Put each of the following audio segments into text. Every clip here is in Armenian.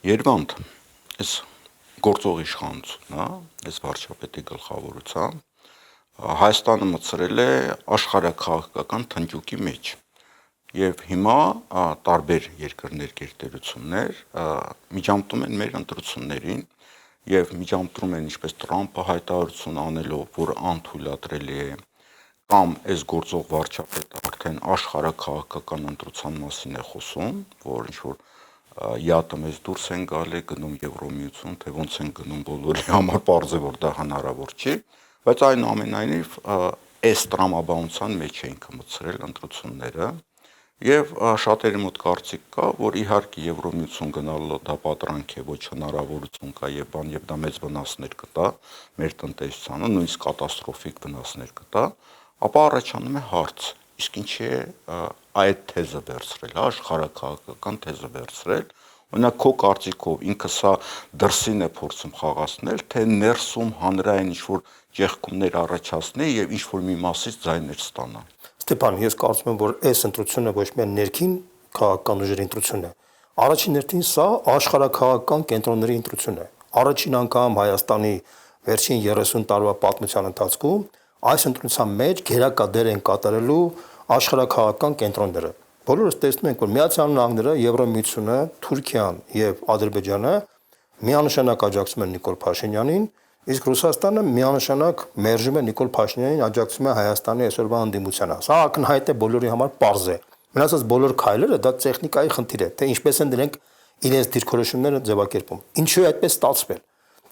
Երևանդ այս գործող իշխանությունն է, այս վարչապետի գլխավորությամբ Հայաստանը մտցրել է աշխարհաքաղաքական թնջուկի մեջ եւ հիմա տարբեր երկրներ գերտերություններ միջամտում են մեր ընտրություններին եւ միջամտում են ինչպես Տրամփը հայտարարություն անելով, որ անթույլատրելի է կամ այս գործող վարչապետը արդեն աշխարհաքաղաքական ընտրության մասին է խոսում, որ ինչ որ յատը մեզ դուրս են գալի, գնում Եվրոմիություն, թե ոնց են գնում բոլորի համար պարզ է, որ դա հնարավոր չի, բայց այնուամենայնիվ այս տրամաբանության մեջ է ինքը մտցրել ընտրությունները եւ շատերի մոտ կարծիք կա, որ իհարկե Եվրոմիություն գնալը դա պատրանք է, ոչ հնարավորություն կա եւ բան եւ դա մեծ վնասներ կտա մեր տնտեսությանը, նույնիսկ կատաստրոֆիկ վնասներ կտա, ապա առաջանում է հարց. իսկ ինչի է այդ թեզը վերցրել, աշխարհաքաղաքական թեզը վերցրել, օրինակ քո կարծիքով ինքը սա դրսին է փորձում խաղացնել, թե ներսում հանրային ինչ-որ ճեղքումներ առաջացնի եւ ինչ-որ մի մասից ձայներ ստանա։ Ստեփան, ես կարծում եմ, որ այս ընտրությունը ոչ միայն ներքին քաղաքական ուժերի ընտրություն է, առաջին հերթին սա աշխարհաքաղաքական կենտրոնների ընտրություն է։ Առաջին անգամ Հայաստանի վերջին 30 տարվա պատմության ընթացքում այս ընտրության մեջ գերակա դեր են կատարելու աշխարհաքաղաքական կենտրոնները։ Բոլորս տեսնում ենք, որ Միացյալ Նահանգները, Եվրոմիությունը, Թուրքիան եւ Ադրբեջանը միանշանակ աջակցում են Նիկոլ Փաշինյանին, իսկ Ռուսաստանը միանշանակ մերժում է Նիկոլ Փաշինյանին, աջակցում է Հայաստանի այսօրվա անդիմությանը։ Սա ակնհայտ է բոլորի համար պարզ է։ Մնացած բոլոր քայլերը դա տեխնիկայի խնդիր է, թե ինչպես են դրանք իրենց դիրքորոշումները ձևակերպում։ Ինչու է այդպես ստացվել։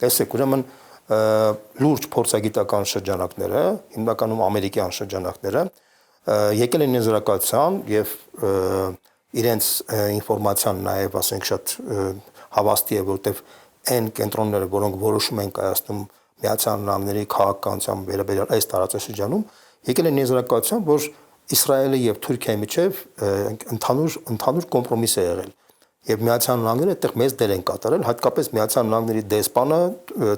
Տեսեք, ուրեմն լուրջ փորձագիտական շրջանակները, հիմնականում ամերիկյան շրջանակները եկել են եզրակացության եւ իրենց ինֆորմացիան նաեւ ասենք շատ հավաստի է, որտեվ այն կենտրոնները, որոնք որոշում են կայացնում Միացյալ Նահանգների քաղաքականության վերաբերյալ այս տարածաշրջանում, եկել են եզրակացության, որ Իսրայելի եւ Թուրքիայի միջև ընդհանուր կոմպրոմիս է եղել եւ Միացյալ Նահանգները այդտեղ մեծ դեր են կատարել, հատկապես Միացյալ Նահանգների դեսպանը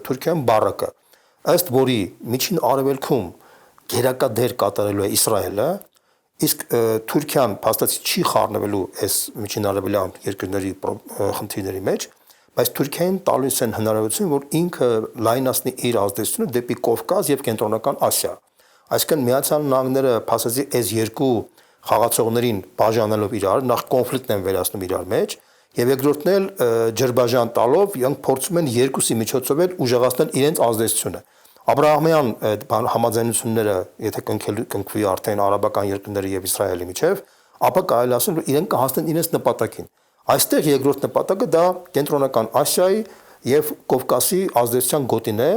Թուրքիան Բարակը, ըստ որի միջին արևելքում գերակա դեր կատարելու է Իսրայելը, իսկ Թուրքիան փաստացի չի խառնվելու այս միջին արևելյան երկրների խնդիրների մեջ, բայց Թուրքիային տալիս են հնարավորություն, որ ինքը լայնացնի իր ազդեցությունը դեպի Կովկաս եւ Կենտրոնական Ասիա։ Այսինքն Միացյալ Նահանգները փաստացի այս երկու խաղացողներին բաժանելով իրար, նախ կոնֆլիկտ են վերացնում իրար մեջ, եւ երկրորդն էլ ջրբաժան տալով իրենք փորձում են երկուսի միջոցով էլ ուժեղացնել իրենց ազդեցությունը։ Աբրահամյան համաձայնությունները, եթե կնքվի արդեն արաբական երկրների եւ Իսրայելի միջև, ապա կարելի ասել, որ իրենք կհասնեն իրենց նպատակին։ Այստեղ երկրորդ նպատակը դա Կենտրոնական Ասիայի եւ Կովկասի ազդեցության գոտին է,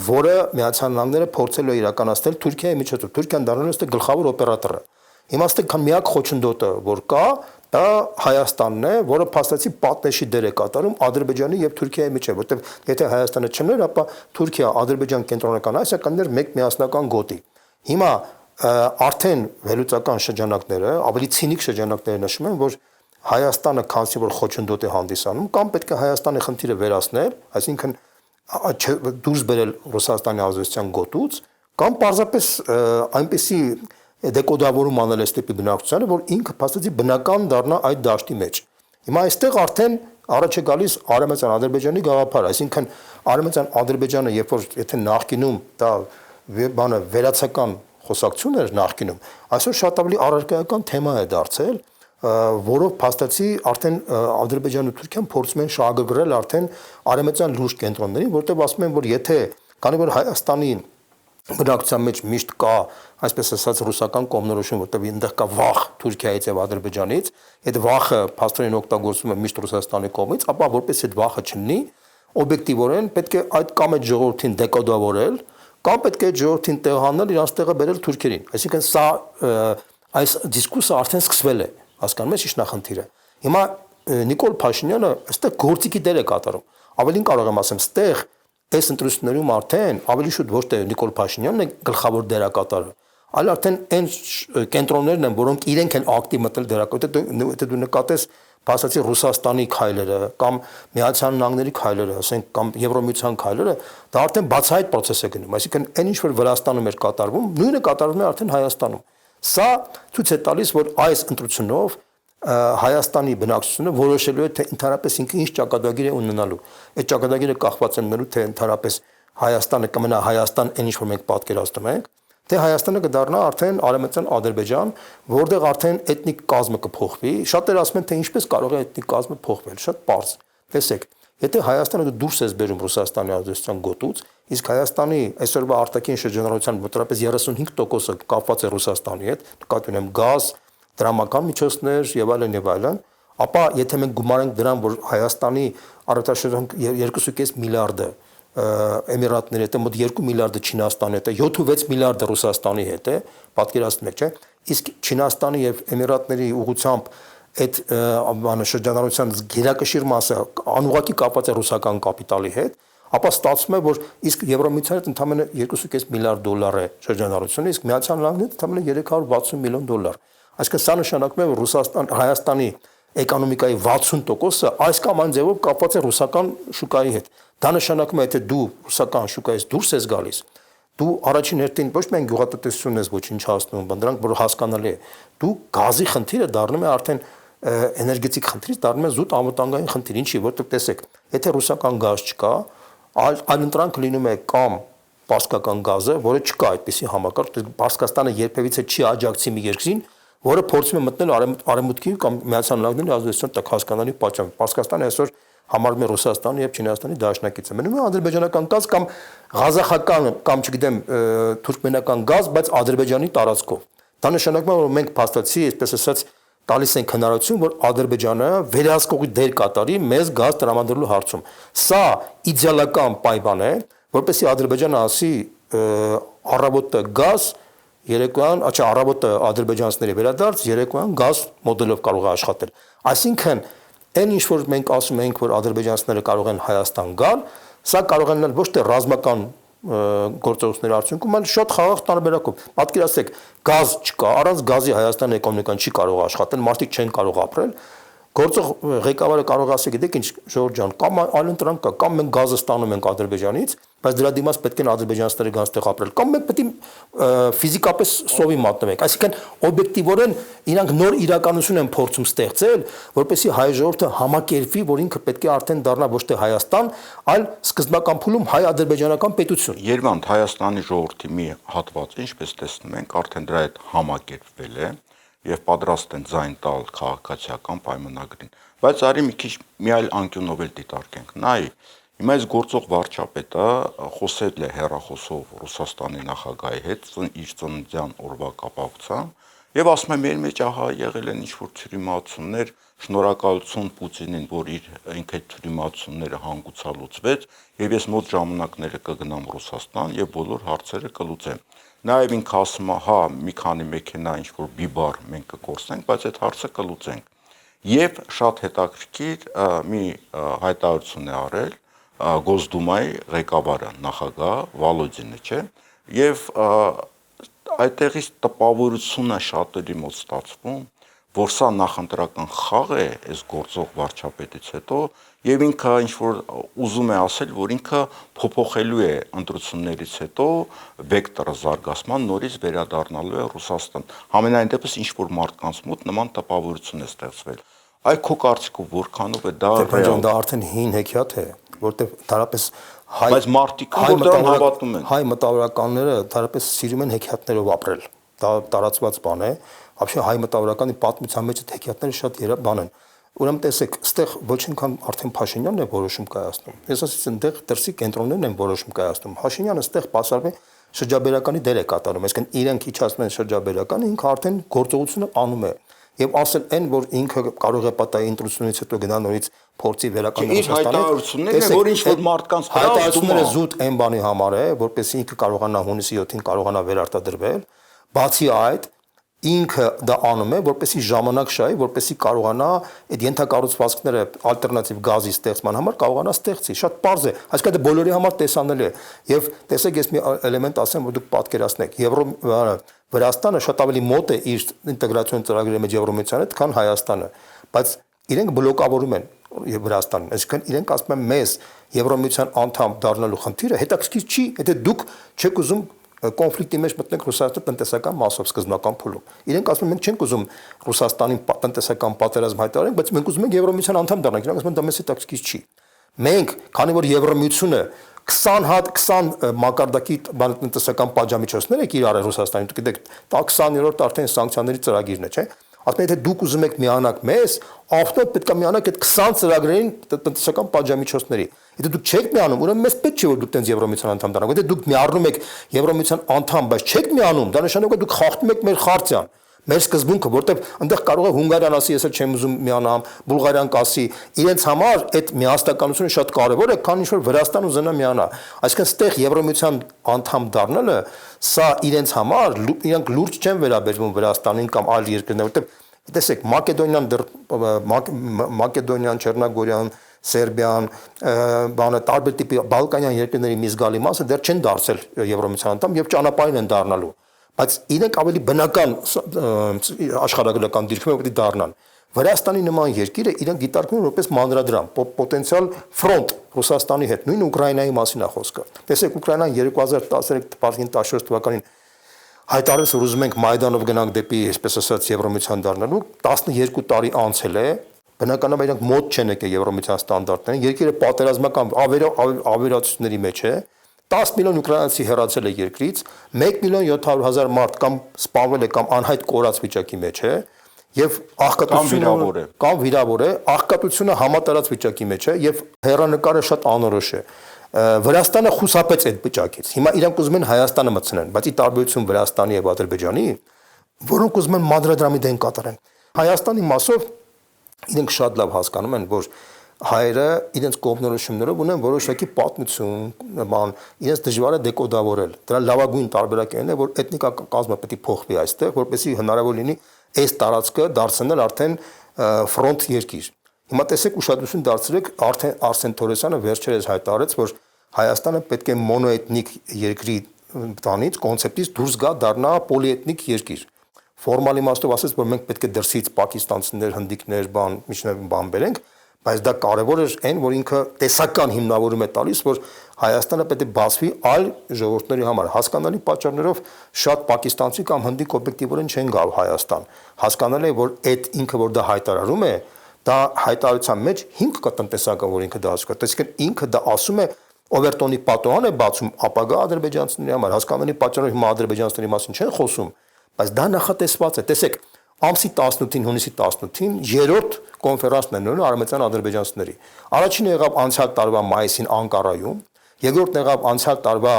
որը Միացյալ Նահանգները փորձել է իրականացնել Թուրքիայի միջոցով։ Թուրքիան դառնում է գլխավոր օպերատորը։ Հիմա այստեղ միակ խոչընդոտը, որ կա, դա Հայաստանն է, որը փաստացի պատնեշի դեր է կատարում Ադրբեջանի եւ Թուրքիայի միջեւ, որտեղ եթե Հայաստանը չներ, ապա Թուրքիա, Ադրբեջան, Կենտրոնական Ասիա կներ մեկ միասնական գոտի։ Հիմա արդեն վերլուծական շրջանակները, ավելի ցինիկ շրջանակները նշում են, որ Հայաստանը քանսի որ խոչընդոտ է հանդիսանում, կամ պետք է Հայաստանի խնդիրը վերացնել, այսինքն դուրս բերել Ռուսաստանի ազդեցության գոտուց, կամ պարզապես այնպեսի դեկոդավորում անել այս տիպի բնակչությանը, որ ինքը փաստացի բնական դառնա այդ դաշտի մեջ։ Հիմա այստեղ արդեն առաջ է գալիս Արևմտյան Ադրբեջանի գաղափարը, այսինքն Արևմտյան Ադրբեջանը, երբ որ եթե նախկինում դա բանը վերացական խոսակցություն էր նախկինում, այսօր շատ ավելի առարկայական թեմա է դարձել, որով փաստացի արդեն Ադրբեջանը ու Թուրքիան փորձում են շահագրգռել արդեն արևմտյան լուրջ կենտրոններին, որտեղ ասում են, որ եթե քանի որ Հայաստանի բնակչության մեջ միշտ կա, այսպես ասած, ռուսական կողմնորոշում, որտեղ այնտեղ կա վախ Թուրքիայից եւ Ադրբեջանից, այդ վախը փաստորեն օգտագործվում է միշտ Ռուսաստանի կողմից, ապա որպես այդ վախը չլինի, օբյեկտիվորեն պետք է այդ կամ այդ ժողովրդին դեկոդավորել, կամ պետք է այդ ժողովրդին տեղահանել իրանց տեղը բերել թուրքերին։ Այսինքն սա այս դիսկուրսը արդեն սկսվել է, հասկանում ես ի՞նչ նախնդիրը։ Հիմա Նիկոլ Փաշինյանը այստեղ գործիքի դեր է կատարում։ Ավելին կարող եմ ասեմ, այստեղ այս ընտրություններում արդեն ավելի շուտ ոչ թե Նիկոլ Փաշինյանն է գլխավոր դերակատարը, այլ արդեն այն կենտրոններն են, որոնք իրենք են ակտիվ մտել դերակատարել, եթե դու նկատես բացացի Ռուսաստանի քայլերը կամ Միացյալ Նահանգների քայլերը, ասենք կամ Եվրոմիության քայլերը, դա արդեն բացահայտ process է գնում, այսինքն այն ինչ որ Վրաստանում էր կատարվում, նույնը կատարվում է արդեն Հայաստանում։ Սա ցույց է տալիս, որ այս ընտրությունով Հայաստանի բնակչությունը որոշելու է թե ընդհանրապես ինքը ինչ ճակատագիր է ունենալու։ Այդ ճակատագիրը կախված է նրանից թե ընդհանրապես Հայաստանը կմնա Հայաստան, այն ինչ որ մենք պատկերացնում ենք, թե Հայաստանը կդառնա արդեն Արևմտյան Ադրբեջան, որտեղ արդեն էթնիկ կազմը կփոխվի։ Շատերը ասում են թե ինչպես կարող է էթնիկ կազմը փոխվել, շատ պարզ։ Տեսեք, եթե Հայաստանը դուրս է բերում Ռուսաստանի ազդեցության գոտուց, իսկ Հայաստանի այսօրվա արտաքին շրջանառության մոտավորապես 35%-ը կապված է Ռուսաստանի հետ, նկատի ունեմ գազ, դրամական միջոցներ եւ այլն, ապա եթե մենք գումարենք դրան, որ Հայաստանի առողջաշրջան 2.5 միլիարդը Էմիրատների հետ է, մոտ 2 միլիարդը Չինաստանի հետ է, 7-6 միլիարդը Ռուսաստանի հետ է, պատկերացնում եք, չէ՞։ Իսկ Չինաստանի եւ Էմիրատների ուղղությամբ այդ շրջանառության գերակշիռ մասը անուղղակի կապված է ռուսական կապիտալի հետ, ապա ստացվում է, որ իսկ Եվրոմիության հետ ընդամենը 2.5 միլիարդ դոլար է շրջանառությունը, իսկ Միացյալ Նահանգների հետ ընդամենը 360 միլիոն դոլար։ Այսինքն սա նշանակում է, որ Հայաստանի էկոնոմիկայի 60%-ը այս կամ այն ձևով կապված է ռուսական շուկայի հետ։ Դա նշանակում է, եթե դու ռուսական շուկայից դուրս ես գալիս, դու առաջին հերթին ոչ միայն գյուղատնտեսությունն ես ոչնչացնում, դրանք որ հասկանալի է, դու գազի խնդիրը դառնում է արդեն էներգետիկ խնդիրից դառնում է զուտ անվտանգային խնդիր, ինչի, որտեղ տեսեք, եթե ռուսական գազ չկա, այլընտրանք լինում է կամ պարսկական գազը, որը չկա այդպիսի համակարգ, Պարսկաստանը երբևիցե չի աջակցի մի երկրին, որը փորձում է մտնել արևմուտքի կամ Միացյալ Նահանգների ազդեցության տակ հասկանալի պատճառով։ Պարսկաստանը այսօր համարվում է Ռուսաստանի եւ Չինաստանի դաշնակիցը։ Մնում է ադրբեջանական գազ կամ ղազախական կամ չգիտեմ թուրքմենական գազ, բայց Ադրբեջանի տարածքով։ Դա նշանակում է, որ մենք փաստացի, այսպես ասած, տալիս ենք հնարավորություն, որ Ադրբեջանը վերահսկողի դեր կատարի մեզ գազ տրամադրելու հարցում։ Սա իդեալական պայման է, որպեսզի Ադրբեջանը ասի առավոտը գազ երեկոյան, առավոտը ադրբեջանցիների վերադարձ, երեկոյան գազ մոդելով կարող է աշխատել։ Այսինքն, այն ինչ որ մենք ասում ենք, որ ադրբեջանցիները կարող են Հայաստան գալ, սա կարող է լինել ոչ թե ռազմական գործողությունների արդյունքում, այլ շատ խաղաղ տարբերակով։ Պատկերացրեք, գազ չկա, առանց գազի Հայաստանի էկոնոմիկան չի կարող աշխատել, մարդիկ չեն կարող ապրել։ Գործող ղեկավարը կարող ասի, գիտեք ինչ, Ժորժ ջան, կամ այլընտրանք կա, կամ մենք գազը ստանում ենք Ադրբեջանից, բայց դրա դիմաց պետք է ադրբեջանցիները գան ստեղ ապրել, կամ մենք պետք է ֆիզիկապես սովի մատնվենք։ Այսինքն օբյեկտիվորեն իրանք նոր իրականություն են փորձում ստեղծել, որպեսզի հայ ժողովուրդը համակերպվի, որ ինքը պետք է արդեն դառնա ոչ թե Հայաստան, այլ սկզբնական փուլում հայ-ադրբեջանական պետություն։ Երևանդ Հայաստանի ժողովրդի մի հատվածը, ինչպես տեսնում ենք, արդեն դրա հետ համակերպվել է եւ պատրաստ են ձայն տալ քաղաքացիական պայմանագրին, բայց արի մի քիչ մի այլ անկյունով էլ դիտարկենք։ Նայ, հիմա այս գործող վարչապետը խոսել է հեռախոսով Ռուսաստանի նախագահի հետ իր ծննդյան օրվա կապակցությամբ եւ ասում է մեր մեջ ահա եղել են ինչ-որ թյուրիմացումներ, շնորհակալություն Պուտինին, որ ինքը թյուրիմացումները հանգուցալուծվեց եւ ես մոտ ժամանակները կգնամ Ռուսաստան եւ բոլոր հարցերը կլուծեմ։ Նաև ինքը ասում է, հա, մի քանի մեքենա ինչ-որ բիբար մենք կկորցնենք, բայց այդ հարցը կլուծենք։ Եվ շատ հետաքրքիր մի հայտարարություն է արել Գոսդումայի ղեկավարը, նախագահ Վոլոդինը, չէ՞։ Եվ այդտեղից տպավորությունը շատերի մոտ ստացվում, որ սա նախընտրական խաղ է այս գործող վարչապետից հետո եւ ինքը ինչ որ ուզում է ասել, որ ինքը փոփոխելու է ընտրություններից հետո վեկտորը զարգացման նորից վերադառնալու է Ռուսաստան։ Համենայն դեպս ինչ որ մարդկանց մոտ նման տպավորություն է ստեղծվել։ Այ քո կարծիքով որքանով է դա ռեալ։ Դա արդեն հին հեքիաթ է, որտեղ դարապես բայց մարդիկ որ դրան հավատում են։ Հայ մտավորականները դարապես սիրում են հեքիաթներով ապրել։ Դա տարածված բան է։ Вообще հայ մտավորականի պատմության մեջ հեքիաթները շատ բան են։ Ուրեմն տեսեք, այստեղ ոչ ինքան արդեն Փաշինյանն է որոշում կայացնում։ Ես ասեցի, այնտեղ դրսի կենտրոններն են որոշում կայացնում։ Փաշինյանը այստեղ պասարվում է շրջաբերականի դեր է կատարում, այսինքն իրենք իջացնում են շրջաբերականը, ինքը արդեն գործողությունը անում է։ Եվ ասել այն, որ ինքը կարող է պատահի ընտրությունից հետո գնա նորից փորձի վերականգնել Իր հայտարարություններն են, որ ինչ որ մարդկանց հայտարարությունները զուտ այն բանի համար է, որպեսզի ինքը կարողանա հունիսի 7-ին կարողանա վերարտադրվել։ Բացի այդ, ինքը դա անում է, որպեսզի ժամանակ շահի, որպեսզի կարողանա այդ ենթակառուցվածքները ալտերնատիվ գազի ստեղծման համար կարողանա ստեղծի։ Շատ պարզ է, այսինքն դա բոլորի համար տեսանելի է։ Եվ տեսեք, ես մի էլեմենտ ասեմ, որ դուք պատկերացնեք, Վրաստանը շատ ավելի մոտ է իր ինտեգրացիոն ծրագրերի մեջ Եվրոմիության հետ, քան Հայաստանը, բայց իրենք բլոկավորում են Վրաստանին, այսինքն իրենք ասում են մեզ Եվրոմիության անդամ դառնալու խնդիրը հետաքրքիր չի, եթե դուք չեք ուզում կոնֆլիկտի մեջ մտնենք Ռուսաստանի տնտեսական մասով սկզբնական փուլում։ Իրենք ասում են մենք չենք ուզում Ռուսաստանին տնտեսական պատերազմ հայտարարենք, բայց մենք ուզում ենք Եվրոմիության անդամ դառնանք։ Իրանք ասում են դա մեզ հետաքրքիր չի։ Մենք, քանի որ Եվրոմիությունը 20 մակարդակի տնտեսական պատժամիջոցներ է կիրառել Ռուսաստանին, դուք գիտեք, դա 20-րդ արդեն սանկցիաների ծրագիրն է, չէ՞։ Ասում են, եթե դուք ուզում եք միանաք մեզ, ավտոմատ պետք է միանաք այդ 20 ծրագրերին տնտեսական պատժամիջոցների։ Եթե դուք չեք միանում, ուրեմն մեզ պետք չէ որ դուք տենց Եվրոմիության անդամ դառնաք։ Եթե դուք միառնում եք Եվրոմիության անդամ, բայց չեք միանում, դա նշանակում է դուք խախտում եք մեր խարտիան, մեր սկզբունքը, որտեղ այնտեղ կարող է Հունգարիան ասի, ես էլ չեմ ուզում միանամ, Բուլղարիան կասի, իրենց համար այդ միասնականությունը շատ կարևոր է, քան ինչ-որ Վրաստան ուզենա միանա։ Այսինքն, ստեղ Եվրոմիության անդամ դառնալը, սա իրենց համար իրանք լուրջ չեն վերաբերվում Վրաստանին կամ այլ երկրներին, որտեղ տեսեք, Մակեդոնիան, Չեռնագորիան, Սերբիան, տարբեր տիպի բալկանյան երկրների մի զգալի մասը դեռ չեն դարձել Եվրոմիության անդամ եւ ճանապարհին են դառնալու, բայց իրենք ավելի բնական աշխարհագրական դիրքում պետք է դառնան։ Վրաստանի նման երկիրը իրենք դիտարկում են որպես մանրադրամ, պոտենցիալ ֆրոնտ Ռուսաստանի հետ, նույն Ուկրաինայի մասին է խոսքը։ Տեսեք, Ուկրաինան 2013-14 թվականին հայտարարեց, որ ուզում ենք Մայդանով գնանք դեպի, այսպես ասած, Եվրոմիության դառնալու, 12 տարի անցել է, բնականաբար իրանք մոտ չեն եկել Եվրոմիության ստանդարտներին, երկիրը պատերազմական ավերածությունների մեջ է, 10 միլիոն ուկրաինացի հեռացել է երկրից, 1.7 միլիոն մարդ կամ սպանվել է կամ անհայտ կորած վիճակի մեջ է, եւ աղքատությունը կամ վիրավոր է, աղքատությունը համատարած վիճակի մեջ է եւ հեռանկարը շատ անորոշ է։ Վրաստանը խուսափեց այդ վիճակից։ Հիմա իրանք ուզում են Հայաստանը մտցնեն, բայց ի տարբերություն Վրաստանի եւ Ադրբեջանի, որոնք ուզում են մանրադրամի դեն կատարեն։ Հայաստանի մասով իրենք շատ լավ հասկանում են, որ հայերը իրենց կողմնորոշումներով ունեն որոշակի պատմություն, իրենց դժվար է դեկոդավորել։ Դրա լավագույն տարբերակն է, որ էթնիկական կազմը պետք է փոխվի այստեղ, որպեսզի հնարավոր լինի այս տարածքը դարձնել արդեն ֆրոնտ երկիր։ Հիմա տեսեք ուշադրություն դարձրեք, արդեն Արսեն Թորոսյանը վերջերս հայտարարեց, որ Հայաստանը պետք է մոնոէթնիկ երկրի տանից կոնցեպտից դուրս գա դառնա պոլիէթնիկ երկիր։ Ֆորմալ իմաստով ասած, որ մենք պետք է դրսից պակիստանցիներ, հնդիկներ, բան բերենք, բայց դա կարևոր է այն, որ ինքը տեսական հիմնավորում է տալիս, որ Հայաստանը պետք է բացվի այլ ժողովուրդների համար։ Հասկանալի պատճառներով շատ պակիստանցի կամ հնդիկ օբյեկտիվորեն չեն գալ Հայաստան։ Հասկանալի է, որ այդ ինքը որ դա հայտարարում է, դա հայտարարության մեջ հիմք կա տնտեսական, որ ինքը դա ասում է։ Տեսեք, ինքը դա ասում է Օվերտոնի պատոհան է բացում ապագա ադրբեջանցիների համար, հասկանալի պատճառով հիմա ադրբեջանցիների մասին չեն խոսում, բայց դա նախատեսված է։ Տեսեք, ամսի 18-ին, հունիսի 18-ին երրորդ կոնֆերանսն է նորը արմենիական ադրբեջանցիների։ Առաջինը եղավ անցյալ տարվա մայիսին Անկարայում, երկրորդն եղավ անցյալ տարվա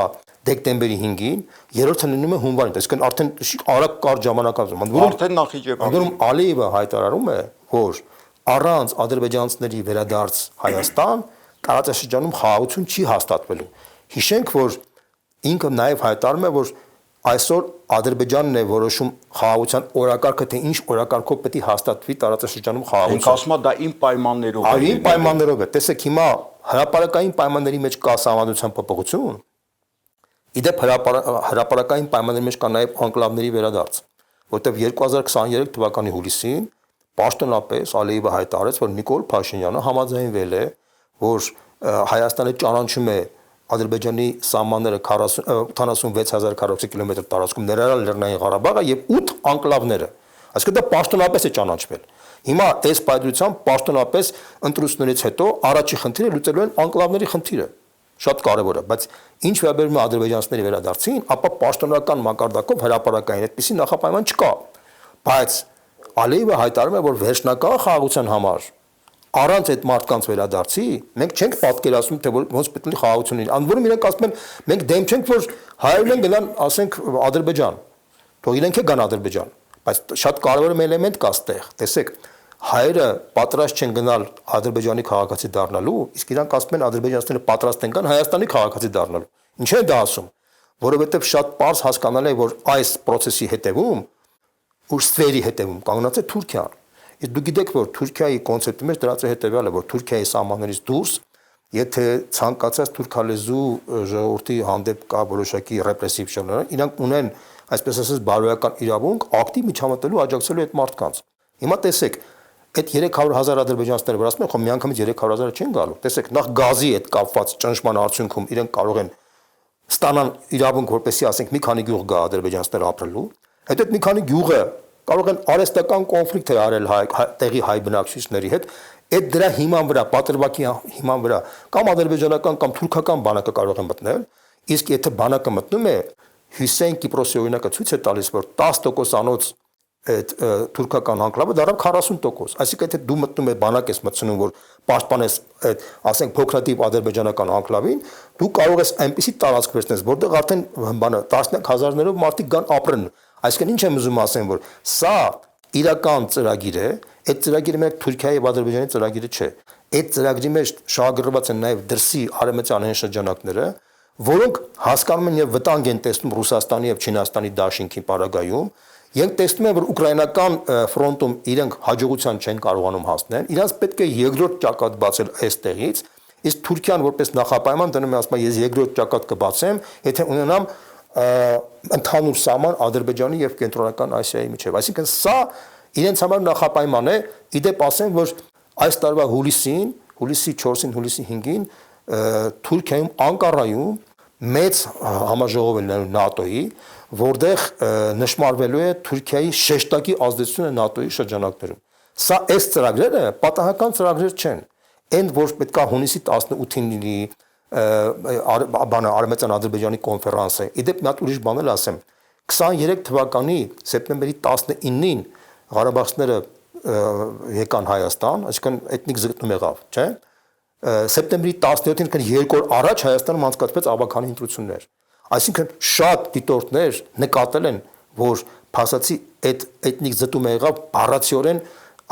դեկտեմբերի 5-ին, երրորդը լինում է հունվարին, այսինքն արդեն արագ կարճ ժամանակահատվածում, արդեն Նախիջևանում, որում Ալիևը հայտարարում է, որ առանց ադրբեջանցիների վերադարձ Հայաստան տարածաշրջանում խաղաղություն չի հաստատվելու։ Հիշենք, որ ինքը նաև հայտարարում է, որ այսօր Ադրբեջանն է որոշում խաղաղության օրակարգը, թե ինչ օրակարգով պետք է հաստատվի տարածաշրջանում խաղաղություն։ Ինքը ասում է դա իմ պայմաններով է։ Այո, իմ պայմաններով է։ Տեսեք, հիմա հրապարակային պայմանների մեջ կա սահմանության փոփոխություն։ Իդեպ հրապարակային պայմանների մեջ կա նաև անկլավների վերադարձ, որտեղ 2023 թվականի հուլիսին պաշտոնապես Ալիևը հայտարարեց, որ Նիկոլ Փաշինյանը համաձայնվել է, որ Հայաստանը ճանաչում է Ադրբեջանի սահմանները 86000 քառակուսի կիլոմետր տարածքում ներառյալ Լեռնային Ղարաբաղը եւ 8 անկլավները։ Այսինքն դա պաշտոնապես է ճանաչվել։ Հիմա այս պայծրությամբ պաշտոնապես ընտրություններից հետո առաջի խնդիրը լուծելու են անկլավների խնդիրը։ Շատ կարևոր է, բայց ինչ վերաբերում է ադրբեջանցիների վերադարձին, ապա պաշտոնական մակարդակով հրապարակային այդպիսի նախապայման չկա։ Բայց Ալիևը հայտարարում է, որ վերջնական խաղաղության համար առանց այդ մարդկանց վերադարձի մենք չենք պատկերացնում, թե ոնց պետք է խաղաղություն լինի։ Անորում իրենք ասում են, մենք դեմ չենք, որ հայերեն գնան, ասենք, Ադրբեջան։ Թող իրենք գան Ադրբեջան, բայց շատ կարևոր մի էլեմենտ կա այստեղ։ Տեսեք, հայերը պատրաստ չեն գնալ Ադրբեջանի քաղաքացի դառնալու, իսկ իրանք ասում են ադրբեջանցիները պատրաստ են գան Հայաստանի քաղաքացի դառնալու։ Ինչ է դա ասում, որովհետև շատ པարզ հասկանալի է, որ այս process-ի հետևում ու սֆերի հետևում կանգնած է Թուրքիան։ Իսկ դուք գիտեք, որ Թուրքիայի կոնցեպտի մեջ դրած է հետևյալը, որ Թուրքիայի սահմաններից դուրս, եթե ցանկացած թուրքալեզու ժողովրդի հանդեպ կա որոշակի ռեպրեսիվ շրջան, իրանք ունեն, այսպես ասած, բարոյական իրավունք ակտիվ միջամտելու աջակցելու այդ մարդկանց։ Հիմա տեսեք, այդ 300,000 ադրբեջանցիները, որ ասում են, խո միանգամից 300,000 չեն գալու։ Տեսեք, նախ գազի հետ կապված ճնշման արդյունքում իրենք կարող են ստանան իրավունք, որպեսզի ասենք մի քանի գյուղ գա ադրբեջանցիներ ապրելու, հետո այդ մի քանի գյուղը կարող են արհեստական կոնֆլիկտ արել տեղի հայ բնակչությունների հետ, այդ դրա հիման վրա, պատրվակի հիման վրա կամ ադրբեջանական կամ թուրքական բանակը կարող է մտնել, իսկ եթե բանակը մտնում է, Հյուսեյն Կիպրոսի օրինակը ցույց է տալիս, որ 10%-անոց այդ թուրքական անկլավը դառավ 40%, այսինքն եթե դու մտնում ես բանակ ես մտցնում, որ պաշտպանես այդ, ասենք փոքրատիպ ադրբեջանական անկլավին, դու կարող ես այնպիսի տարածք վերցնես, որտեղ արդեն բանը տասնյակ հազարներով մարդիկ կան ապրեն, այսինքն ինչ եմ ուզում ասեմ, որ սա իրական ծրագիր է, այդ ծրագիրը մենակ Թուրքիայի եւ Ադրբեջանի ծրագիրը չէ, այդ ծրագրի մեջ շահագրգռված են նաեւ դրսի արևմտյան այն շրջանակները, որոնք հասկանում են եւ վտանգ են տեսնում Ռուսաստանի եւ Չինաստանի դաշինքի պարագայում, Եվ տեսնում են, որ ուկրաինական ֆրոնտում իրենք հաջողության չեն կարողանում հասնել, իրանց պետք է երկրորդ ճակատ բացել այստեղից, իսկ Թուրքիան որպես նախապայման դնում է ասում, ես երկրորդ ճակատ կբացեմ, եթե ունենամ ընդհանուր սահման Ադրբեջանի եւ Կենտրոնական Ասիայի միջեւ։ Այսինքն սա իրենց համար նախապայման է, իդեպ ասեմ, որ այս տարվա հուլիսին, հուլիսի 4-ին, հուլիսի 5-ին Թուրքիայում Անկարայում մեծ համաժողով է ՆԱՏՕ-ի, որտեղ նշмарվելու է Թուրքիայի շեշտակի ազդեցությունը ՆԱՏՕ-ի շրջանակներում։ Սա այս ծրագրերը պատահական ծրագրեր չեն։ Այն որ պետք է հունիսի 18-ին լինի Արմենիան Ադրբեջանի կոնֆերանսը։ Իդեպ մի հատ ուրիշ բան էլ ասեմ։ 23 թվականի սեպտեմբերի 19-ին Ղարաբաղցիները եկան Հայաստան, այսինքն էթնիկ զգտում եղավ, չէ՞։ Սեպտեմբերի 17-ին կան 2 օր առաջ Հայաստանում անցկացվեց ավականի ընտրություններ։ Այսինքն շատ դիտորդներ նկատել են, որ փաստացի այդ էթնիկ զտումը եղավ բառացիորեն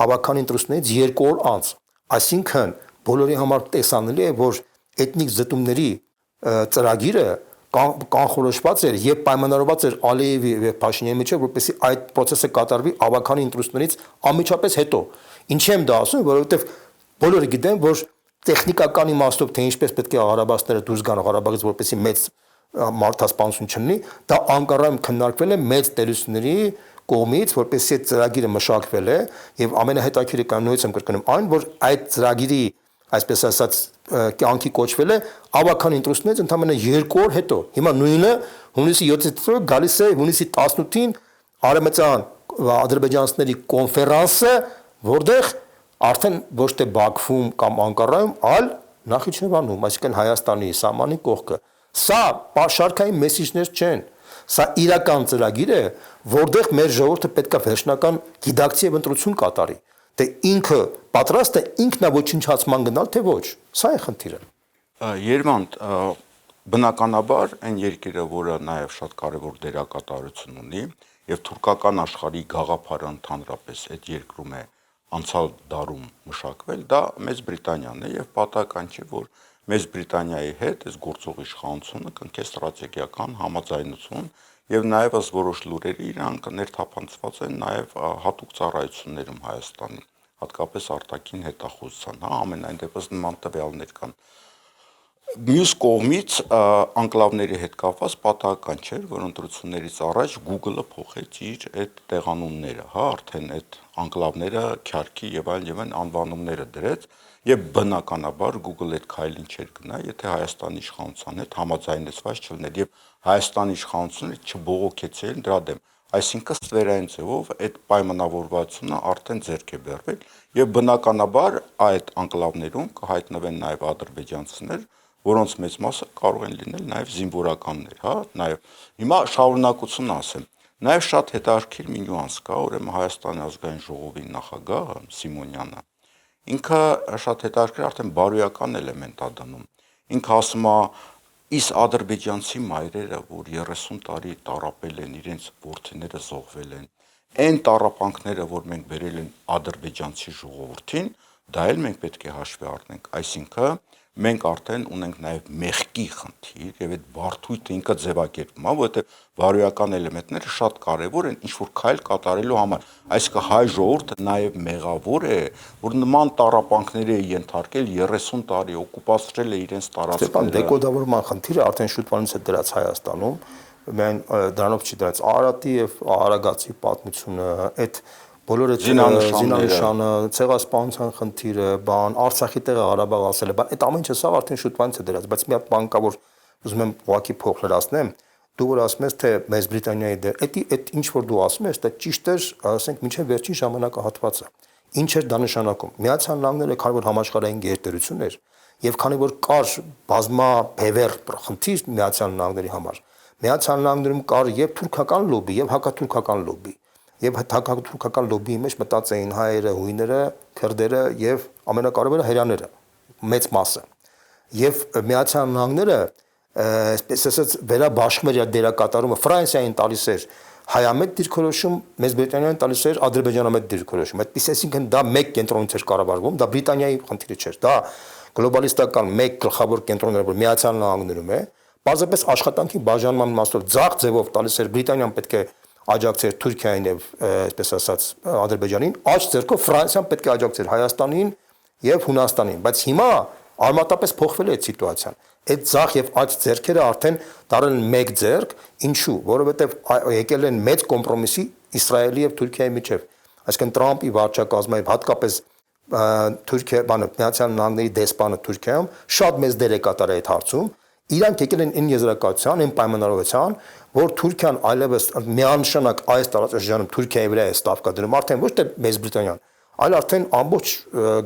ավականի ընտրություններից 2 օր անց։ Այսինքն բոլորի համար տեսանելի է, որ էթնիկ զտումների ծրագիրը կանխորոշված էր եւ պայմանավորված էր Ալիևի եւ Փաշինյանի միջեւ, որպեսզի այդ process-ը կատարվի ավականի ընտրություններից անմիջապես հետո։ Ինչի եմ դա ասում, որովհետեւ բոլորը գիտեն, որ տեխնիկական իմաստով թե ինչպես պետք է Ղարաբաղցիները դուրս գան Ղարաբաղից, որպեսզի մեծ մարդասպանություն չլինի, դա Անկարայում քննարկվել է մեծ տերությունների կողմից, որպեսզի այդ ծրագիրը մշակվել է եւ ամենահետաքրքիրը կան նույնիսկ եմ կրկնում այն, որ այդ ծրագիրի այսպես ասած կյանքի կոչվել է ավական ընտրություններից ընդամենը 2 օր հետո։ Հիմա նույնը հունիսի 7-ից գալիս է հունիսի 18-ին Արմենիան ադրբեջանցիների կոնֆերանսը, որտեղ արդեն ոչ թե Բաքվում կամ Անկարայում, այլ Նախիջևանում, այսինքն Հայաստանի սահմանի կողքը։ Սա շարքային մեսիջներ չեն։ Սա իրական ծրագիր է, որտեղ մեր ժողովուրդը պետք է վերջնական գիտակցի եւ ընտրություն կատարի։ Թե ինքը պատրաստ է ինքնաոչնչացման գնալ, թե ոչ։ Սա է խնդիրը։ Երևանդ բնականաբար այն երկիրը, որը նաև շատ կարևոր դերակատարություն ունի եւ թուրքական աշխարհի գաղափարը ընդհանրապես այդ երկրում է անցյալ դարում մշակվել, դա Մեծ Բրիտանիան է եւ պատահական չէ, որ Մեծ Բրիտանիայի հետ այս գործող իշխանությունը կնքե ստրատեգիական համաձայնություն եւ նաեւ ըստ որոշ լուրերի իրանք ներթափանցված են նաեւ հատուկ ծառայություններում Հայաստանի, հատկապես արտաքին հետախուզության, ամենայն դեպս նման տվյալներ կան։ Մյուս կողմից անկլավների հետ կապված պատահական չէ, որ ընտրություններից առաջ Google-ը փոխեց իր այդ տեղանունները, արդեն այդ անկլավները քյարքի եւ այլն անվանումները դրեց եւ բնականաբար Google-ը այդ քայլին չէր գնա, եթե Հայաստանի իշխանության հետ համաձայնեցված չլիներ եւ Հայաստանի իշխանությունը չբողոքեցել դրա դեմ, այսինքն ստվերային ձևով այդ պայմանավորվածությունը արդեն ձեռք է բերվել եւ բնականաբար այդ անկլավներում կհայտնվեն նաեւ ադրբեջանցիներ, որոնց մեծ մասը կարող են լինել նաև զինվորականներ, նաև հիմա շարունակություն ասեմ, նաև շատ հետաքրքիր մի նյուանս կա, ուրեմն Հայաստանի ազգային ժողովի նախագահը Սիմոնյանը, ինքը շատ հետաքրքիր արդեն բարոյական էլեմենտ է դնում, ինքը ասում է, իս ադրբեջանցի մայրերը, որ 30 տարի տառապել են, իրենց որդիները զոհվել են, այն տառապանքները, որ մենք բերել են ադրբեջանցի ժողովրդին, դա էլ մենք պետք է հաշվի առնենք, այսինքն մենք արդեն ունենք նաև մեղքի խնդիր եւ այդ բարդույթը ինքը ձևակերպում է, որովհետեւ բարոյական էլեմենտները շատ կարեւոր են ինչ-որ քայլ կատարելու համար։ Այսինքն հայ ժողովուրդը նաև մեղավոր է, որ նման տառապանքների է ենթարկել 30 տարի օկուպացրել է իրենց տարածքները։ Ստեփան, դեկոդավորման խնդիրը արդեն շուտվանից է դրած Հայաստանում, միայն դրանով չի դրած Արարատի եւ Արագածի պատմությունը, այդ բոլորը զինանշանը, ցեղասպանության խնդիրը, Արցախի տեղը Ղարաբաղ ասել է, այդ ամեն ինչը սա արդեն շուտվանից է դրած, բայց մի հատ բան կա, որ ուզում եմ ուղղակի փոխլրացնեմ, դու որ ասում ես թե Մեծ Բրիտանիայի դեր, այդ ինչ որ դու ասում ես, դա ճիշտ է, ասենք մինչև վերջին ժամանակահատվածը։ Ինչ էր դա նշանակում։ Միացյալ Նահանգները քանի որ համաշխարհային գերտերություն էր, եւ քանի որ կար բազմաբևեռ խնդիր Միացյալ Նահանգների համար, Միացյալ Նահանգներում կար եւ թուրքական լոբի, եւ հակաթուրքական լոբի, եւ հակաթուրքական լոբիի մեջ մտած էին հայերը, հույները, քրդերը եւ ամենակարևորը հрьяաները, մեծ մասը։ Եվ Միացյալ Նահանգները, այսպես ասած, վերաբաշխում էր իր դերակատարումը Ֆրանսիային տալիս էր հայամետ դիրքորոշում, Մեծ Բրիտանիային տալիս էր ադրբեջանամետ դիրքորոշում։ Այդպես այսինքն դա մեկ կենտրոնից էր կառավարվում, դա Բրիտանիայի խնդիրը չէր, դա գլոբալիստական մեկ գլխավոր կենտրոնն էր, որ Միացյալ Նահանգներում է, բազապես աշխատանքի բաժանման իմաստով ձախ ձևով տալիս էր Բրիտանիան պետք է աջակցեր Թուրքիային եւ այսպես ասած Ադրբեջանին, աջ ձեռքով Ֆրանսիան պետք է աջակցեր Հայաստանին եւ Հունաստանին, բայց հիմա արմատապես փոխվել է այդ սիտուացիան։ Այդ ձախ եւ աջ ձեռքերը արդեն դառել են մեկ ձեռք, ինչու, որովհետեւ եկել են մեծ կոմպրոմիսի Իսրայելի եւ Թուրքիայի միջեւ, այսինքն Տրամպի վարչակազմի հատկապես Թուրքիա, Միացյալ Նահանգների դեսպանը Թուրքիայում շատ մեծ դեր է կատարել այդ հարցում։ Իրանք եկել են այն եզրակացության, այն պայմանավորվածության, որ Թուրքիան այլևս միանշանակ այս տարածաշրջանում Թուրքիայի վրա է ստավկա դնում, արդեն ոչ թե Մեծ Բրիտանիան, այլ արդեն ամբողջ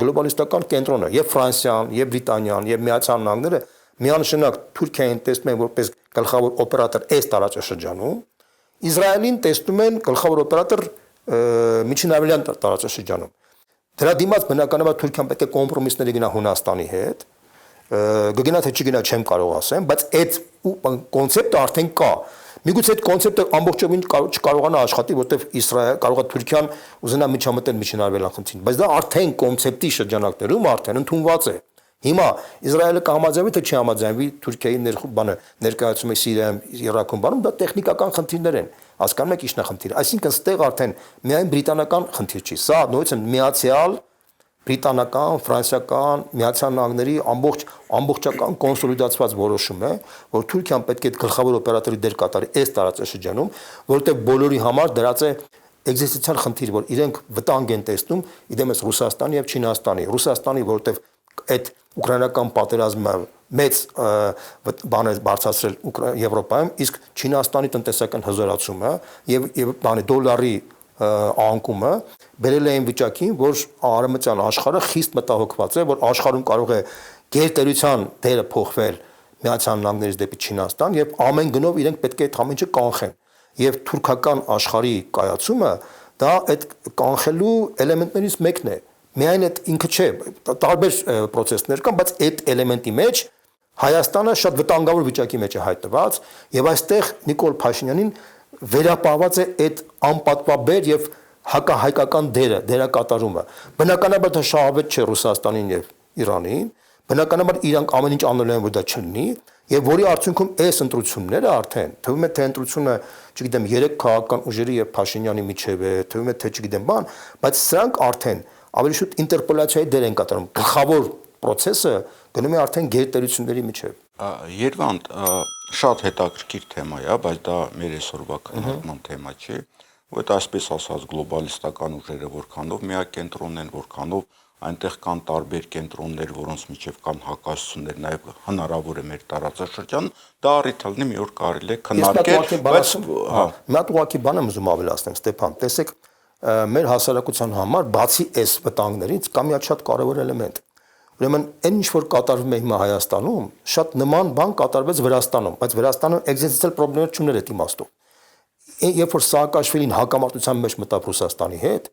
գլոբալիստական կենտրոնը, եւ Ֆրանսիան, եւ Բրիտանիան, եւ Միացյալ Նահանգները միանշանակ Թուրքիային տեսնում են որպես գլխավոր օպերատոր այս տարածաշրջանում, Իսրայելին տեսնում են գլխավոր օպերատոր միջինավելյան տարածաշրջանում։ Դրա դիմաց բնականաբար Թուրքիան պետք է կոմպրոմիսների գնա Հունաստանի հետ, գնա թե չգնա չեմ կարող ասեմ, բայց այդ կոնցեպտը արդեն կա։ Միգուցե այդ կոնցեպտը ամբողջովին չկարողանա աշխատի, որտեղ Իսրայել կարող է Թուրքիան ուզենա միջամտել միջինարվելան խնդրին, բայց դա արդեն կոնցեպտի շրջանակներում արդեն ընդունված է։ Հիմա Իսրայելը կհամաձայնվի թե չհամաձայնվի Թուրքիայի ներկայացումը Սիրիայում, Իրաքում, բանում դա տեխնիկական խնդիրներ են, հասկանում եք ինչն է խնդիրը, այսինքն ստեղ արդեն միայն բրիտանական խնդիր չի, սա նույնիսկ միացյալ բրիտանական, ֆրանսիական, Միացյալ Նահանգների ամբողջական կոնսոլիդացված որոշում է, որ Թուրքիան պետք է գլխավոր օպերատորի դեր կատարի այս տարածաշրջանում, որովհետև բոլորի համար դրած է էկզիստենցիալ խնդիր, որ իրենք վտանգ են տեսնում իդեմս Ռուսաստանի եւ Չինաստանի, Ռուսաստանի, որովհետև այդ ուկրաինական պատերազմը մեծ բան է բարձրացրել Եվրոպայում, իսկ Չինաստանի տնտեսական հզորացումը եւ դոլարի անկումը բերել է այն վիճակին, որ արևմտյան աշխարհը խիստ մտահոգված է, որ աշխարհում կարող է գերտերության դերը փոխվել Միացյալ Նահանգներից դեպի Չինաստան եւ ամեն գնով իրենք պետք է այդ ամենը կանխեն։ Եվ թուրքական աշխարհի կայացումը դա այդ կանխելու էլեմենտներից մեկն է։ Միայն այդ ինքը չէ, տարբեր process-ներ կան, բայց այդ էլեմենտի մեջ Հայաստանը շատ վտանգավոր վիճակի մեջ է հայտնված եւ այստեղ Նիկոլ Փաշինյանին վերապահված է այդ անպատվաբեր եւ հակահայկական դերակատարումը։ Բնականաբար դա շահավետ չէ Ռուսաստանին եւ Իրանին, բնականաբար իրանք ամեն ինչ անելու են որ դա չլինի եւ որի արդյունքում այս ընտրությունները արդեն թվում է թե ընտրությունը, չգիտեմ, 3 քաղաքական ուժերի եւ Փաշինյանի միջեւ է, թվում է թե չգիտեմ բան, բայց սրանք արդեն ավելի շուտ ինտերպոլացիայի դեր են կատարում։ Գլխավոր process-ը գնում է արդեն գերտերությունների միջև։ Երվանդ շատ հետաքրքիր թեմա է, բայց դա մեր այսօրվա քննարկման թեմա չէ, որովհետեւ այսպես ասած գլոբալիստական ուժերը որքանով միակենտրոն են, որքանով այնտեղ կան տարբեր կենտրոններ, որոնց միջև կան հակասություններ, նաև հնարավոր է մեր տարածաշրջան, դա առիթ լինի մի օր կարելի է քննարկել, բայց մի հատ ուղղակի բան եմ ուզում ավելացնել, Ստեփան, տեսեք, մեր հասարակության համար բացի այս վտանգներից կա մի հատ շատ կարևոր էլեմենտ։ Ուրեմն այն ինչ որ կատարվում է հիմա Հայաստանում, շատ նման բան կատարվեց Վրաստանում, բայց Վրաստանը էկզիստենցիալ խնդիրներ չուներ այդ իմաստով։ Երբ որ Սաակաշվիլին հակամարտության մեջ մտավ Ռուսաստանի հետ,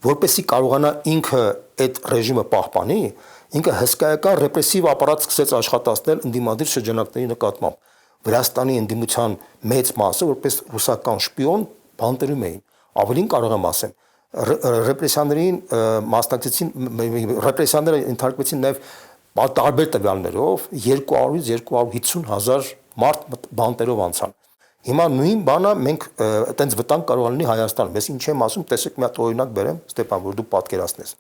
որպեսզի կարողանա ինքը այդ ռեժիմը պահպանի, ինքը հսկայական ռեպրեսիվ ապարատ սկսեց աշխատացնել ընդդիմադիր շրջանակների նկատմամբ։ Վրաստանի ընդդիմության մեծ մասը որպես ռուսական շպիոն բանտերում էին։ Ավելին կարող եմ ասեմ, ռեպրեսիաներին մասնակցեցին, ռեպրեսիաները ընդհանրեցին նաև տարբեր տվյալներով 200-ից 250 հազար մարդ բանտերով անցան։ Հիմա նույն բանը մենք այտենց վտանգ կարող լինի Հայաստանում։ Ես ինչ եմ ասում, տեսեք մի հատ օրինակ բերեմ, Ստեփան, որ դու պատկերացնես։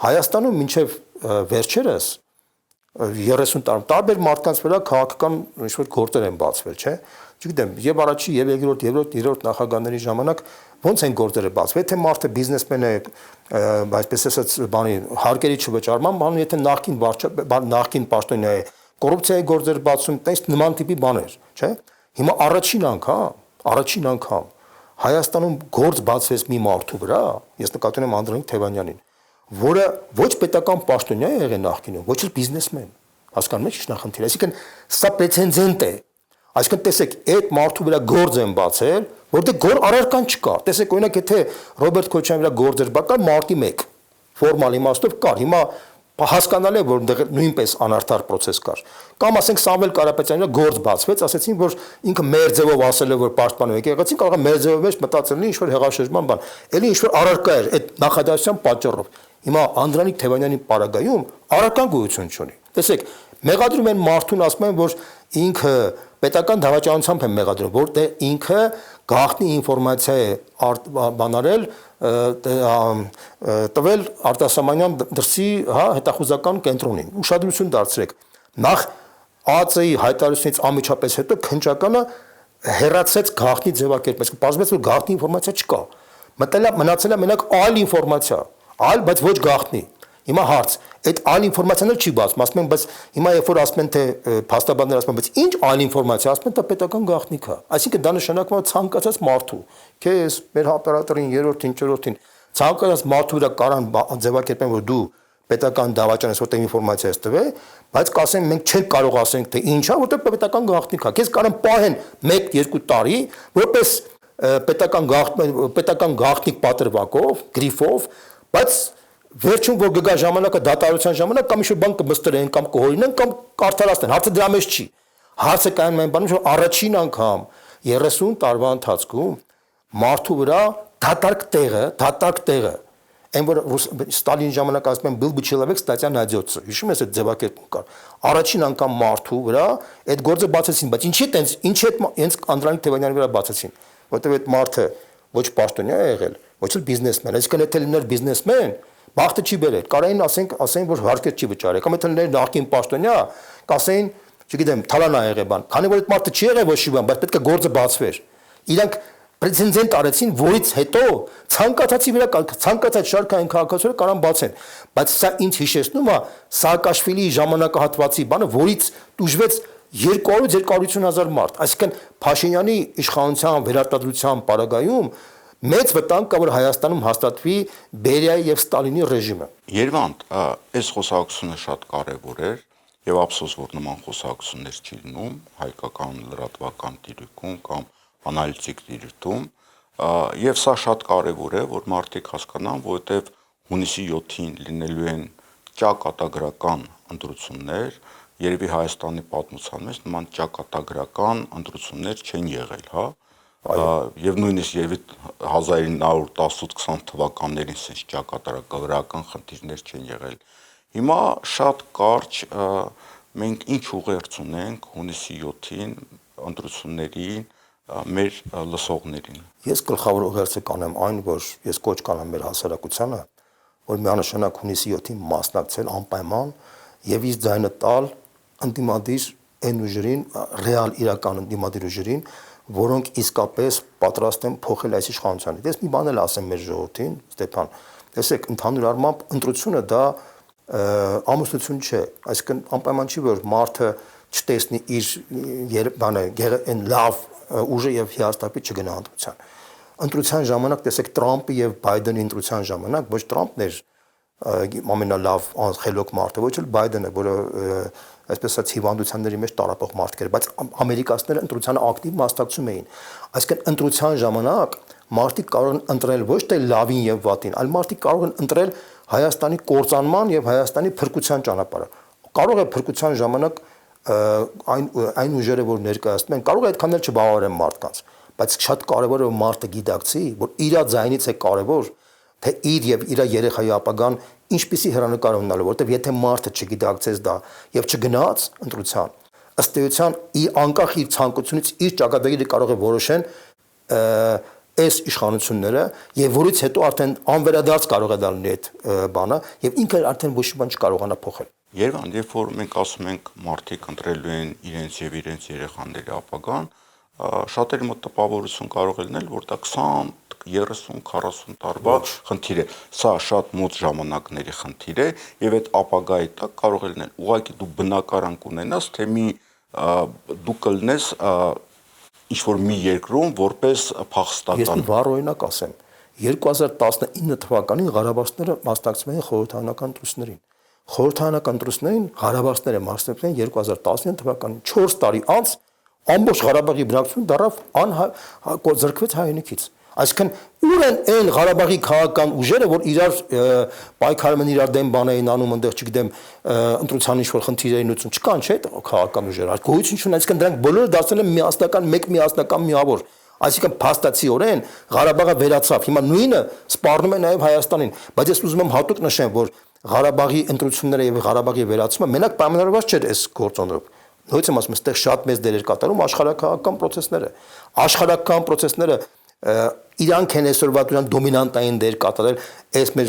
Հայաստանում մինչև վերջերս 30 տարի տարբեր մարդկանց վրա քաղաքական ինչ-որ գործեր են բացվել, չէ՞։ Չգիտեմ, եւ առաջի եւ երրորդ նախագահների ժամանակ ոնց են գործերը բացվել, թե մարդը բիզնեսմեն է, այսպես ասած, բանի հարկերի չվճարման, բան եթե նախքին պաշտոնյա է կոռուպցիայի գործեր բացում, տես նման տիպի բաներ, չէ՞։ Հիմա առաջին անգամ Հայաստանում գործ բացվեց մի մարդու վրա, ես նկատում եմ Անդրանիկ Թևանյանին, որը ոչ պետական պաշտոնյա է եղել նախկինում, ոչ էլ բիզնեսմեն։ Հասկանում եք ինչ նախնդիր, այսինքն սա պրեցեդենտ է։ Այսինքն տեսեք, այդ մարդու վրա գործ են բացել, որտեղ գոր առարկան չկա։ Տեսեք, օրինակ, եթե Ռոբերտ Քոչարյանի վրա գործ էր բացել մարտի 1, ֆորմալ իմաստով կար, հիմա հասկանալ է, որ նույնպես անարդար process կար։ Կամ ասենք Սամվել Կարապետյանի վրա գործ բացվեց, ասեցին, որ ինքը մեր ձևով ասել է, որ պաշտպանում է եկեղեցին, կարող է մեր ձևով մեջ մտածել լինի ինչ-որ հեղաշրջման բան։ Էլի ինչ-որ առարկա էր այդ նախադասության պատճառով։ Հիմա Անդրանիկ Թևանյանի պարագայում առարկան գոյություն չունի։ Տեսեք, մեղադրում են մարդուն, ասում են, որ ինքը պետական դավաճանությամբ են մեղադրում, որտեղ ինքը գաղտնի ինֆորմացիա է բանարել, տվել արտասահմանյան դրսի, հետախուզական կենտրոնին։ Ուշադրություն դարձրեք։ Նախ ԱԱԾ-ի հայտարարությունից անմիջապես հետո քննչականը հեռացեց գաղտնի ձևակերպել, պարզվեց, որ գաղտնի ինֆորմացիա չկա։ Մնացել է մենակ այլ ինֆորմացիա, բայց ոչ գաղտնի։ Հիմա հարց, այդ այլ ինֆորմացիան էլ չի բացվում, ասում են, բայց հիմա երբ որ ասում են թե փաստաբաններ ասում են, բայց ինչ այլ ինֆորմացիա, ասում են, դա պետական գաղտնիք է։ Այսինքն դա նշանակում է ցանկացած մարդու, քեզ, մեր օպերատորին, երրորդին, չորրորդին, ցանկացած մարդու վրա կարան ձևակերպեն, որ դու պետական դավաճան ես, որտեղ ինֆորմացիա ես տվել, բայց կասեն մենք չենք կարող ասենք թե ինչա, որտեղ պետական գաղտնիք է։ Քեզ կարան պահեն 1-2 տարի, որպես պետական գաղտնիք պատրվակով, գրիֆով, բայց վերջում որ գա ժամանակը դատարանության ժամանակ կամ ինչ-որ բան կմստրեն կամ կհորինեն կամ կարդարացնեն, հարցը դրա մեջ չի։ Հարցը կայանում այն բանում, որ առաջին անգամ 30 տարվա ընթացքում մարդու վրա դատարկ տեղը, այն որ Ստալինի ժամանակ ասում են был бы человек статья найдется, հիշում ես այդ ձևակերպում կար։ Առաջին անգամ մարդու վրա այդ գործը բացեցին, բայց ինչի հետ հենց Անդրանիկ Թևանյանի վրա բացեցին, որտեղ այդ մարդը ոչ պաշտոնյա է եղել, ոչ էլ բիզնեսմեն, այսինքն եթե լիներ բիզնեսմեն, բախտը չի բերել, կարային ասեն, որ հարկեր չի վճարել, կամ եթե լիներ նախկին պաշտոնյա, կասեին, չգիտեմ, թալան ա եղել բան, քանի որ այդ մարդը չի եղել ոչ մի բան, բայց պետք է գործը բացվեր։ Իրանք պրեցեդենտ արեցին, որից հետո ցանկացածի վրա ցանկացած շարքային քաղաքացիները կարան բացեն, բայց սա ինձ հիշեցնում է Սաակաշվիլիի ժամանակահատվածի բանը, որից տուժվեց 200-250 մարդ, այսինքն Փաշինյանի իշխանության վերարտադրության պարագայում մեծ վտանգ կա, որ Հայաստանում հաստատվի Բերիայի եւ Ստալինի ռեժիմը։ Երևանդ, այս խոսակցությունը շատ կարևոր էր եւ ափսոս, որ նման խոսակցություններ չի լինում հայկական լրատվական տիրույթում կամ անալիտիկ տիրույթում, եւ սա շատ կարևոր է, որ մարդիկ հասկանան, որովհետեւ հունիսի 7-ին լինելու են ճակատագրական ընտրություններ, երևի Հայաստանի պատմության մեջ նման ճակատագրական ընտրություններ չեն եղել, հա։ Եվ նույնիսկ երևի 1918-20 թվականներին sense ճակատագրական խնդիրներ չեն եղել։ Հիմա շատ կարճ մենք ինչ ուղերձ ունենք հունիսի 7-ին ընտրություններին մեր լսողներին։ Ես գլխավոր ուղերձը կանեմ այն, որ ես կոչ կանեմ մեր հասարակությանը, որ միանշանակ հունիսի 7-ին մասնակցել անպայման եւ իր ձայնը տալ ընդդիմադիր այն ուժերին, ռեալ իրական ընդդիմադիր ուժերին, որոնք իսկապես պատրաստ են փոխել այս իշխանությունը։ Դες մի բան էլ ասեմ մեր ժողովրդին, Ստեփան։ Տեսեք, ընդհանուր առմամբ ընտրությունը դա ամուսնություն չէ, այսինքն անպայման չի, որ մարդը չտեսնի իր բանը այն լավ ուժը եւ հիաստապի չգնա ընտրության։ Ընտրության ժամանակ տեսեք Տրամպի եւ Բայդենի ընտրության ժամանակ ոչ Տրամպն էր ամենալավ անխելոք մարդը, ոչ էլ Բայդենը, որը այսպես ասած հիվանդությունների մեջ տարապող մարդիկ էր, բայց ամերիկացիները ընտրությանը ակտիվ մասնակցում էին։ Այսինքն ընտրության ժամանակ մարդիկ կարող են ընտրել ոչ թե լավին եւ վատին, այլ մարդիկ կարող են ընտրել Հայաստանի կործանման եւ Հայաստանի փրկության ճանապարհը։ Կարող է փրկության ժամանակ այն ուժերը, որ ներկայացնում են, կարող է այդքան էլ չբավարարեն մարդկանց, բայց շատ կարևոր է որ մարդը գիտակցի, որ իր ձայնից է կարևոր, թե իր եւ իր երեխայի ապագան ինչպիսի հեռանկար ունենալու, որտեվ եթե մարդը չգիտակցեց դա եւ չգնաց ընտրության, ըստ էության անկախ իր ցանկությունից իր ճակատագիրը կարող է որոշեն այս իշխանությունները եւ որից հետո արդեն անվերադարձ կարող է դառնալ այդ բանը եւ ինքը արդեն ոչ մի բան չկարողանա փոխել։ Երևան, երբ որ մենք ասում ենք մարդիկ ընտրելու են իրենց եւ իրենց երեխաների ապագան, շատերի մոտ տպավորություն կարող է լինել, որ դա 20, 30, 40 տարվա խնդիր է։ Սա շատ մոտ ժամանակների խնդիր է եւ այդ ապագայի տակ կարող է լինել ուղղակի դու բնակարան կունենաս, թե դու կլնես ինչ-որ մի երկրում որպես Ես փախստական։ մի վառ օրինակ ասեմ։ 2019 թվականին ղարաբաղցիները մասնակցում էին խորհրդարանական ընտրություններին։ Խորհրդարանական ընտրություններին ղարաբաղցիները մասնակցում էին 2019 թվականին 4 տարի անց ամբողջ Ղարաբաղի բնակչությունը դարավ զրկվեց հայրենիքից։ Այսինքն ուր են այն Ղարաբաղի քաղաքական ուժերը, որ իրար պայքարում են, իրար դեմ բաներին անում, այնտեղ չգիտեմ, ընտրության ինչ-որ խնդիրներին լուծում, չկան, չէ՞, քաղաքական ուժերը։ Գոյություն չունեն, այսինքն դրանք բոլորը դարձել են միասնական միավոր։ Այսինքն փաստացիորեն Ղարաբաղը վերացավ։ Հիմա նույնը սպառնում է նաև Հայաստանին, բայց ես ուզում եմ հատուկ նշեմ, որ Ղարաբաղի ընտրությունները եւ Ղարաբաղի վերացումը մենակ պայմանավորված չէր այս գործոնով։ Նույնիսկ եմ ասում, այստեղ շատ մեծ դեր էր կատարում աշխարհակահաղական process-ները։ Աշխարհակահաղական process-ները իրանք են այսօրվա դրան դոմինանտային դեր կատարել այս մեր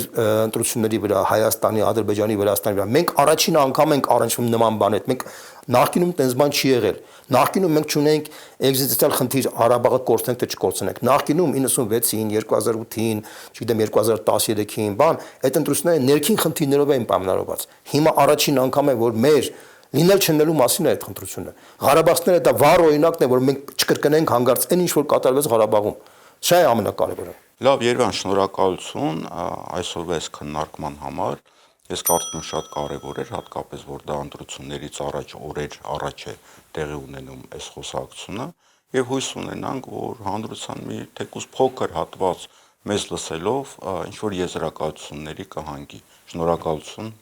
ընտրությունների վրա, Հայաստանի, Ադրբեջանի, Վրաստանի վրա։ Մենք առաջին անգամ ենք առնչվում նման բան հետ։ Մենք նախկինում տենց բան չի եղել։ Նախկինում մենք չունենք էկզիստենցիալ խնդիր Ղարաբաղը կորցնենք թե չկորցնենք։ Նախկինում 96-ին, 2008-ին, չգիտեմ 2013-ին, այդ ընտրությունները ներքին խնդիրներով էին պայմանավորված։ Հիմա առաջին անգամ է, որ մեր լինել չնելու մասին է այդ ընտրությունը։ Ղարաբաղցիները դա վառ օրինակն է, որ մենք չկրկնենք հանգարց այն ինչ որ կատարվեց Ղարաբաղում։ Սա է ամենակարևորը։ Լավ, Երևան, շնորհակալություն այսօրվա այս քննարկման համար։ Ես կարծում եմ շատ կարևոր էր, հատկապես որ դա ընտրություններից օրեր առաջ է տեղի ունենում այս խոսակցությունը, եւ հույս ունենանք, որ հանրության մի թեկուզ փոքր հատված մեզ լսելով ինչ որ եզրակացությունների կհանգի։ Շնորհակալություն։